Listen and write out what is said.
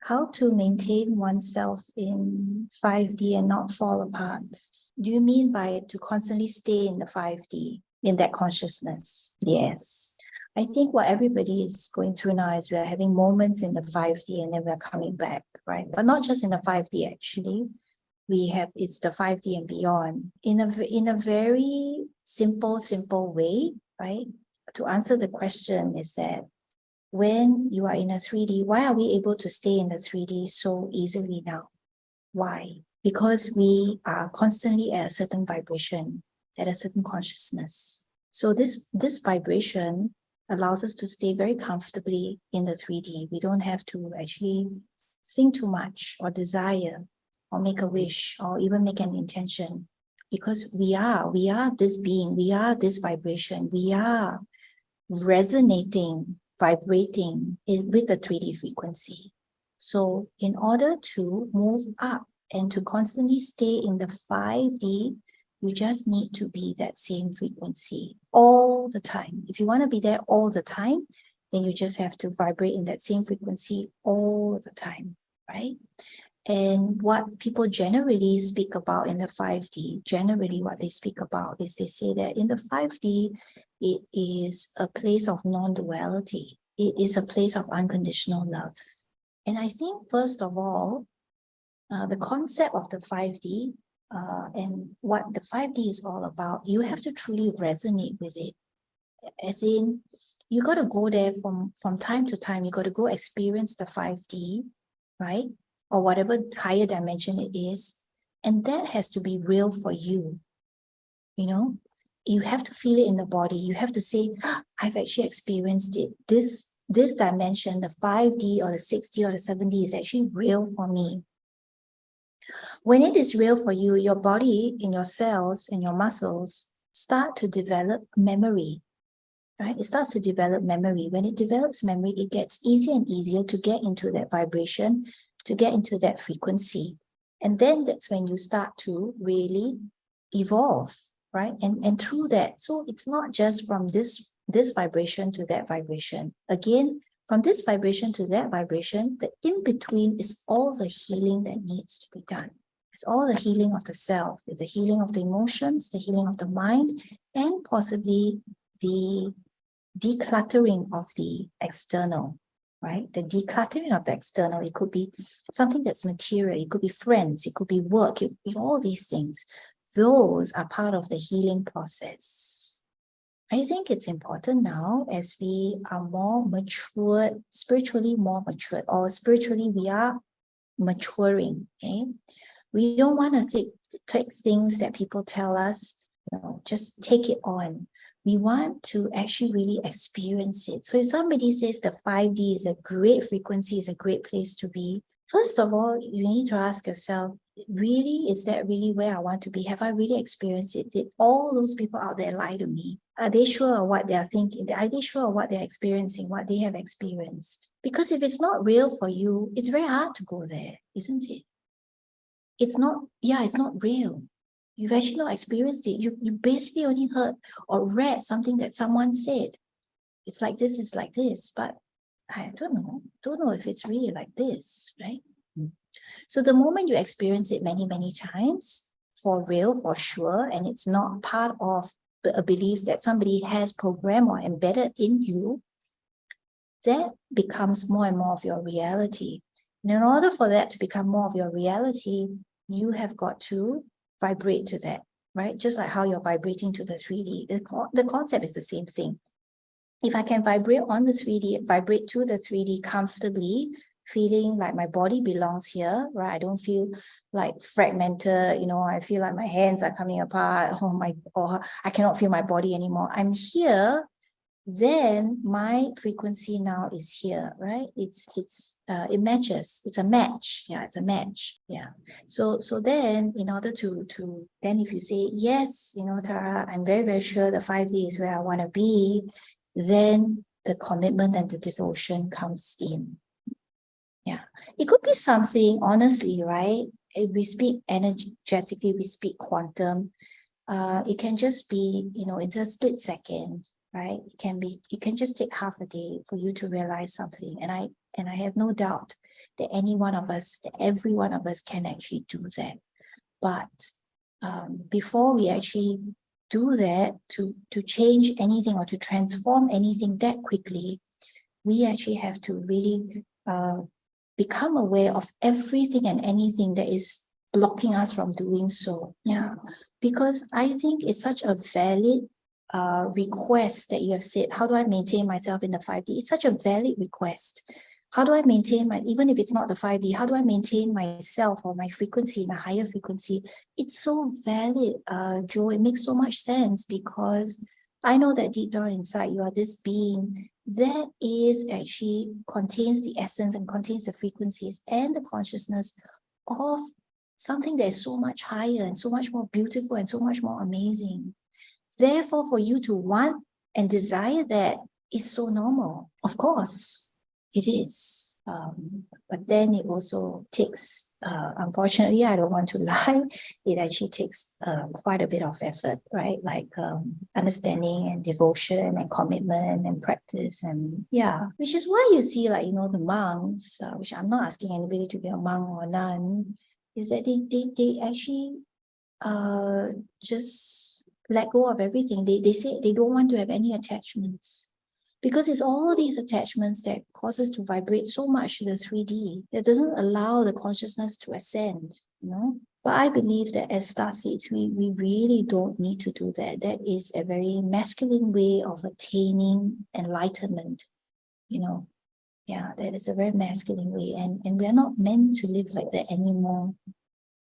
How to maintain oneself in 5D and not fall apart? Do you mean by to constantly stay in the 5D, in that consciousness? Yes. I think what everybody is going through now is we're having moments in the 5D and then we're coming back, right? But not just in the 5D, actually. It's the 5D and beyond. In a very simple way, right? To answer the question is that when you are in a 3D, why are we able to stay in the 3D so easily now? Why? Because we are constantly at a certain vibration, at a certain consciousness. So this vibration allows us to stay very comfortably in the 3D. We don't have to actually think too much or desire or make a wish or even make an intention, because we are this being, we are this vibration, we are resonating, vibrating with the 3D frequency. So in order to move up and to constantly stay in the 5D, you just need to be that same frequency all the time. If you want to be there all the time, then you just have to vibrate in that same frequency all the time, right? And what people generally speak about in the 5D, generally what they speak about is they say that in the 5D, it is a place of non-duality. It is a place of unconditional love. And I think, first of all, the concept of the 5D and what the 5D is all about, you have to truly resonate with it. As in, you got to go there from time to time. You got to go experience the 5D, right? Or whatever higher dimension it is. And that has to be real for you. You know, you have to feel it in the body. You have to say, I've actually experienced it. This dimension, the 5D or the 6D or the 7D is actually real for me. When it is real for you, your body and your cells and your muscles start to develop memory, right? It starts to develop memory. When it develops memory, it gets easier and easier to get into that vibration, to get into that frequency. And then that's when you start to really evolve, right? And through that, so it's not just from this vibration to that vibration. Again, from this vibration to that vibration, the in-between is all the healing that needs to be done. It's all the healing of the self, the healing of the emotions, the healing of the mind, and possibly the decluttering of the external, right? The decluttering of the external. It could be something that's material. It could be friends. It could be work. It could be all these things. Those are part of the healing process. I think it's important now, as we are more matured, spiritually more matured, or spiritually we are maturing, okay? We don't want to take things that people tell us, just take it on. We want to actually really experience it. So if somebody says the 5D is a great frequency, is a great place to be, first of all, you need to ask yourself, really, is that really where I want to be? Have I really experienced it? Did all those people out there lie to me? Are they sure of what they're thinking? Are they sure of what they're experiencing, what they have experienced? Because if it's not real for you, it's very hard to go there, isn't it? It's not real. You've actually not experienced it. You basically only heard or read something that someone said. It's like this, but I don't know if it's really like this, right? So the moment you experience it many, many times, for real, for sure, and it's not part of a belief that somebody has programmed or embedded in you, that becomes more and more of your reality. And in order for that to become more of your reality, you have got to vibrate to that, right? Just like how you're vibrating to the 3D. The concept is the same thing. If I can vibrate on the 3D, vibrate to the 3D comfortably, feeling like my body belongs here, right? I don't feel like fragmented, I feel like my hands are coming apart, or I cannot feel my body anymore. I'm here, then my frequency now is here, right? It matches. It's a match. Yeah, it's a match. Yeah. So then, in order to then, if you say yes, Tarra, I'm very, very sure the 5D is where I want to be, then the commitment and the devotion comes in. Yeah, it could be something, honestly, right? If we speak energetically, we speak quantum. It can just be, it's a split second. right? It can just take half a day for you to realize something. And I have no doubt that every one of us can actually do that. But before we actually do that, to change anything or to transform anything that quickly, we actually have to really become aware of everything and anything that is blocking us from doing so. Yeah, because I think it's such a valid request that you have said. How do I maintain myself in the 5D? It's such a valid request. How do I maintain even if it's not the 5D, how do I maintain myself or my frequency in a higher frequency? It's so valid, Joe. It makes so much sense, because I know that deep down inside you are this being that is actually contains the essence and contains the frequencies and the consciousness of something that is so much higher and so much more beautiful and so much more amazing. Therefore, for you to want and desire that is so normal. Of course, it is. But then it also takes, unfortunately, I don't want to lie, it actually takes quite a bit of effort, right? Like understanding and devotion and commitment and practice, and yeah, which is why you see, like, the monks, which I'm not asking anybody to be a monk or a nun, is that they actually just let go of everything. They say they don't want to have any attachments, because it's all these attachments that cause us to vibrate so much to the 3D that doesn't allow the consciousness to ascend, But I believe that as starseeds, we really don't need to do that. That is a very masculine way of attaining enlightenment, Yeah, that is a very masculine way, and we're not meant to live like that anymore.